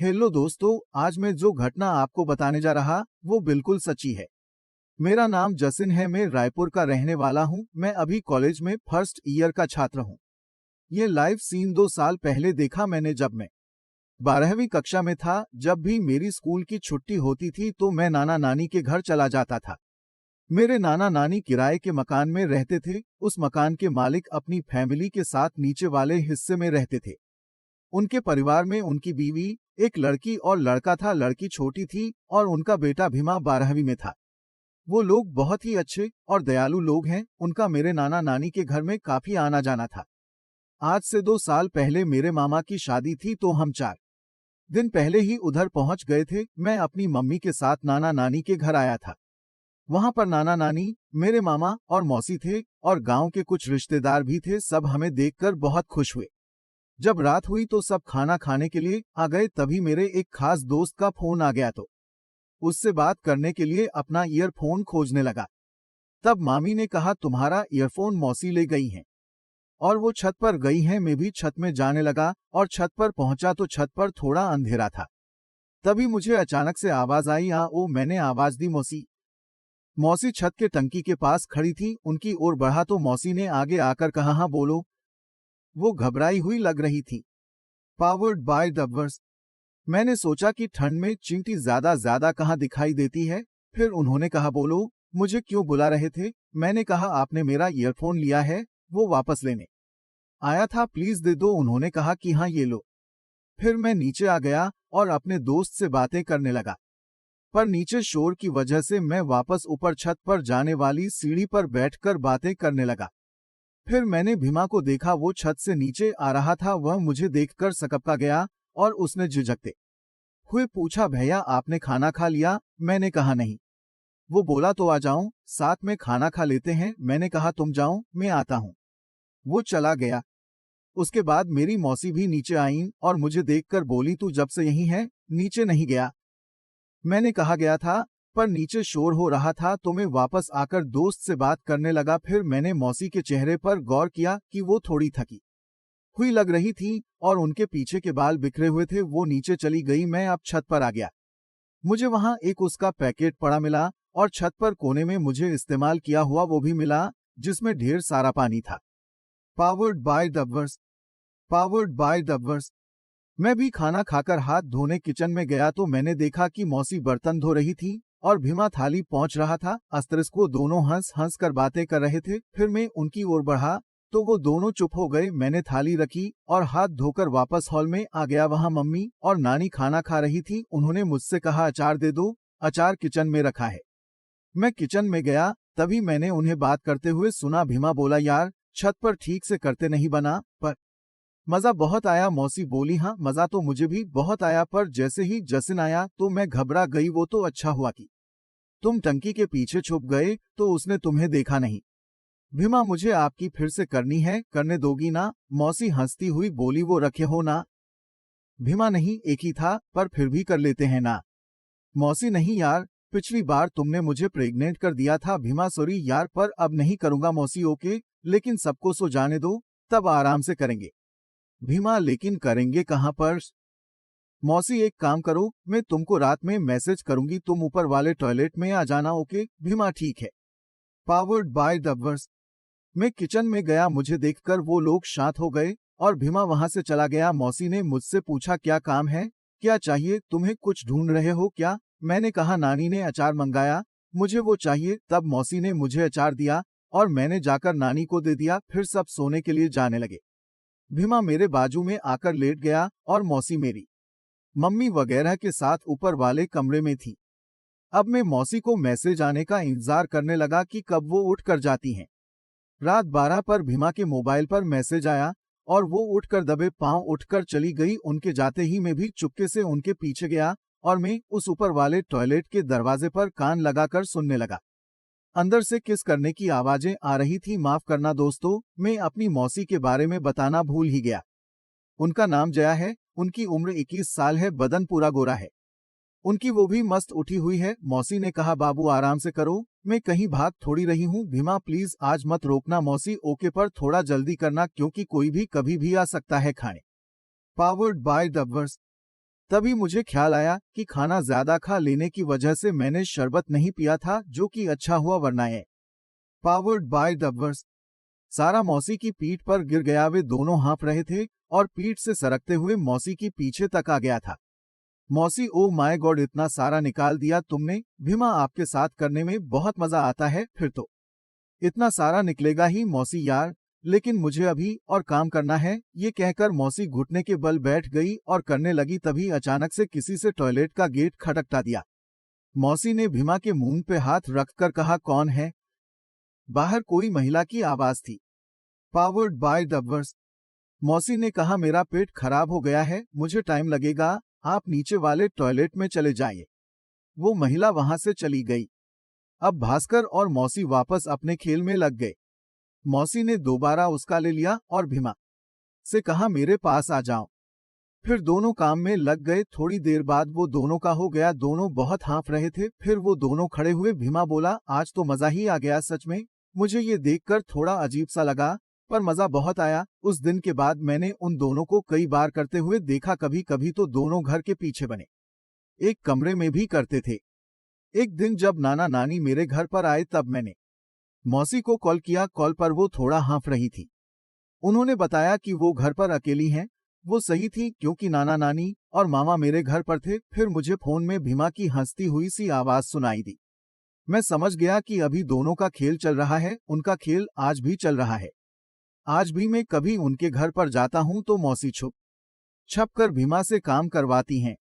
Hello दोस्तों, आज मैं जो घटना आपको बताने जा रहा वो बिल्कुल सच्ची है। मेरा नाम जसिन है, मैं रायपुर का रहने वाला हूँ। मैं अभी कॉलेज में फर्स्ट ईयर का छात्र हूँ। ये लाइव सीन 2 साल पहले देखा मैंने, जब मैं 12वीं कक्षा में था। जब भी मेरी स्कूल की छुट्टी होती थी तो मैं नाना नानी के घर चला जाता था। मेरे नाना नानी किराए के मकान में रहते थे। उस मकान के मालिक अपनी फैमिली के साथ नीचे वाले हिस्से में रहते थे। उनके परिवार में उनकी बीवी, एक लड़की और लड़का था। लड़की छोटी थी और उनका बेटा भीमा 12वीं में था। वो लोग बहुत ही अच्छे और दयालु लोग हैं। उनका मेरे नाना नानी के घर में काफी आना जाना था। आज से 2 साल पहले मेरे मामा की शादी थी तो हम 4 दिन पहले ही उधर पहुंच गए थे। मैं अपनी मम्मी के साथ नाना नानी के घर आया था। वहां पर नाना नानी, मेरे मामा और मौसी थे और गांव के कुछ रिश्तेदार भी थे। सब हमें देखकर बहुत खुश हुए। जब रात हुई तो सब खाना खाने के लिए आ गए। तभी मेरे एक खास दोस्त का फोन आ गया तो उससे बात करने के लिए अपना ईयरफोन खोजने लगा। तब मामी ने कहा, तुम्हारा ईयरफोन मौसी ले गई हैं और वो छत पर गई हैं। मैं भी छत में जाने लगा और छत पर पहुंचा तो छत पर थोड़ा अंधेरा था। तभी मुझे अचानक से आवाज आई, आ ओ। मैंने आवाज दी, मौसी। मौसी छत के टंकी के पास खड़ी थी। उनकी ओर बढ़ा तो मौसी ने आगे आकर कहा, हाँ बोलो। वो घबराई हुई लग रही थी। Powered by Dubverse. मैंने सोचा कि ठंड में चींटी ज्यादा कहाँ दिखाई देती है। फिर उन्होंने कहा, बोलो, मुझे क्यों बुला रहे थे। मैंने कहा, आपने मेरा ईयरफोन लिया है, वो वापस लेने आया था, प्लीज दे दो। उन्होंने कहा कि हाँ ये लो। फिर मैं नीचे आ गया और अपने दोस्त से बातें करने लगा, पर नीचे शोर की वजह से मैं वापस ऊपर छत पर जाने वाली सीढ़ी पर बैठकर बातें करने लगा। फिर मैंने भीमा को देखा, वो छत से नीचे आ रहा था। वह मुझे देखकर सकपका गया और उसने झिझकते हुए पूछा, भैया आपने खाना खा लिया। मैंने कहा नहीं। वो बोला, तो आ जाऊं, साथ में खाना खा लेते हैं। मैंने कहा, तुम जाओ, मैं आता हूं। वो चला गया। उसके बाद मेरी मौसी भी नीचे आईं और मुझे देखकर बोली, तू जब से यहीं है, नीचे नहीं गया। मैंने कहा गया था, पर नीचे शोर हो रहा था तो मैं वापस आकर दोस्त से बात करने लगा। फिर मैंने मौसी के चेहरे पर गौर किया कि वो थोड़ी थकी हुई लग रही थी और उनके पीछे के बाल बिखरे हुए थे। वो नीचे चली गई। मैं अब छत पर आ गया। मुझे वहां एक उसका पैकेट पड़ा मिला और छत पर कोने में मुझे इस्तेमाल किया हुआ वो भी मिला, जिसमें ढेर सारा पानी था। Powered by Dubverse. Powered by Dubverse. मैं भी खाना खाकर हाथ धोने किचन में गया तो मैंने देखा कि मौसी बर्तन धो रही थी और भीमा थाली पहुंच रहा था। अस्त्रस को दोनों हंस हंस कर बातें कर रहे थे। फिर मैं उनकी ओर बढ़ा तो वो दोनों चुप हो गए। मैंने थाली रखी और हाथ धोकर वापस हॉल में आ गया। वहां मम्मी और नानी खाना खा रही थी। उन्होंने मुझसे कहा, अचार दे दो, अचार किचन में रखा है। मैं किचन में गया, तभी मैंने उन्हें बात करते हुए सुना। भीमा बोला, यार छत पर ठीक से करते नहीं बना, पर मजा बहुत आया। मौसी बोली, हाँ मजा तो मुझे भी बहुत आया, पर जैसे ही जसिन आया तो मैं घबरा गई। वो तो अच्छा हुआ कि तुम टंकी के पीछे छुप गए तो उसने तुम्हें देखा नहीं। भीमा, मुझे आपकी फिर से करनी है, करने दोगी ना। मौसी हंसती हुई बोली, वो रखे हो ना। भीमा, नहीं एक ही था, पर फिर भी कर लेते हैं ना। मौसी, नहीं यार, पिछली बार तुमने मुझे प्रेग्नेंट कर दिया था। भीमा, सॉरी यार, पर अब नहीं करूंगा। मौसी, ओके, लेकिन सबको सो जाने दो, तब आराम से करेंगे। भीमा, लेकिन करेंगे कहाँ पर। मौसी, एक काम करो, मैं तुमको रात में मैसेज करूंगी, तुम ऊपर वाले टॉयलेट में आ जाना, ओके। भीमा, ठीक है। Powered by Dubverse. मैं किचन में गया। मुझे देखकर वो लोग शांत हो गए और भीमा वहां से चला गया। मौसी ने मुझसे पूछा, क्या काम है, क्या चाहिए, तुम्हें कुछ ढूंढ रहे हो क्या। मैंने कहा, नानी ने अचार मंगाया, मुझे वो चाहिए। तब मौसी ने मुझे अचार दिया और मैंने जाकर नानी को दे दिया। फिर सब सोने के लिए जाने लगे। भीमा मेरे बाजू में आकर लेट गया और मौसी मेरी मम्मी वगैरह के साथ ऊपर वाले कमरे में थी। अब मैं मौसी को मैसेज आने का इंतजार करने लगा कि कब वो उठ कर जाती हैं। रात 12 पर भीमा के मोबाइल पर मैसेज आया और वो उठकर दबे पांव उठकर चली गई। उनके जाते ही मैं भी चुपके से उनके पीछे गया और मैं उस ऊपर वाले टॉयलेट के दरवाजे पर कान लगाकर सुनने लगा। अंदर से किस करने की आवाजें आ रही थी। माफ करना दोस्तों, मैं अपनी मौसी के बारे में बताना भूल ही गया। उनका नाम जया है, उनकी उम्र 21 साल है, बदन पूरा गोरा है, उनकी वो भी मस्त उठी हुई है। मौसी ने कहा, बाबू आराम से करो, मैं कहीं भाग थोड़ी रही हूँ। भीमा, प्लीज आज मत रोकना। मौसी, ओके, पर थोड़ा जल्दी करना क्योंकि कोई भी कभी भी आ सकता है खाने। Powered by Dubverse. तभी मुझे ख्याल आया कि खाना ज्यादा खा लेने की वजह से मैंने शरबत नहीं पिया था, जो कि अच्छा हुआ, वरना ये पावर्ड बाय डबर्स। सारा मौसी की पीठ पर गिर गया। वे दोनों हाँफ रहे थे और पीठ से सरकते हुए मौसी की पीछे तक आ गया था। मौसी, ओ माय गॉड, इतना सारा निकाल दिया तुमने। भीमा, आपके साथ करने में बहुत मजा आता है। फिर तो इतना सारा निकलेगा ही मौसी यार, लेकिन मुझे अभी और काम करना है। ये कहकर मौसी घुटने के बल बैठ गई और करने लगी। तभी अचानक से किसी से टॉयलेट का गेट खटखटा दिया। मौसी ने भीमा के मुंह पे हाथ रखकर कहा, कौन है? बाहर कोई महिला की आवाज थी। Powered bye dubbers. मौसी ने कहा, मेरा पेट खराब हो गया है, मुझे टाइम लगेगा, आप नीचे वाले टॉयलेट में चले जाइए। वो महिला वहां से चली गई। अब भास्कर और मौसी वापस अपने खेल में लग गए। मौसी ने दोबारा उसका ले लिया और भीमा से कहा, मेरे पास आ जाओ। फिर दोनों काम में लग गए। थोड़ी देर बाद वो दोनों का हो गया। दोनों बहुत हाँफ रहे थे। फिर वो दोनों खड़े हुए। भीमा बोला, आज तो मजा ही आ गया सच में। मुझे ये देखकर थोड़ा अजीब सा लगा, पर मजा बहुत आया। उस दिन के बाद मैंने उन दोनों को कई बार करते हुए देखा। कभी कभी तो दोनों घर के पीछे बने एक कमरे में भी करते थे। एक दिन जब नाना नानी मेरे घर पर आए तब मैंने मौसी को कॉल किया। कॉल पर वो थोड़ा हाँफ रही थी। उन्होंने बताया कि वो घर पर अकेली हैं। वो सही थी, क्योंकि नाना नानी और मामा मेरे घर पर थे। फिर मुझे फोन में भीमा की हंसती हुई सी आवाज सुनाई दी। मैं समझ गया कि अभी दोनों का खेल चल रहा है। उनका खेल आज भी चल रहा है। आज भी मैं कभी उनके घर पर जाता हूं तो मौसी छुप छप कर भीमा से काम करवाती हैं।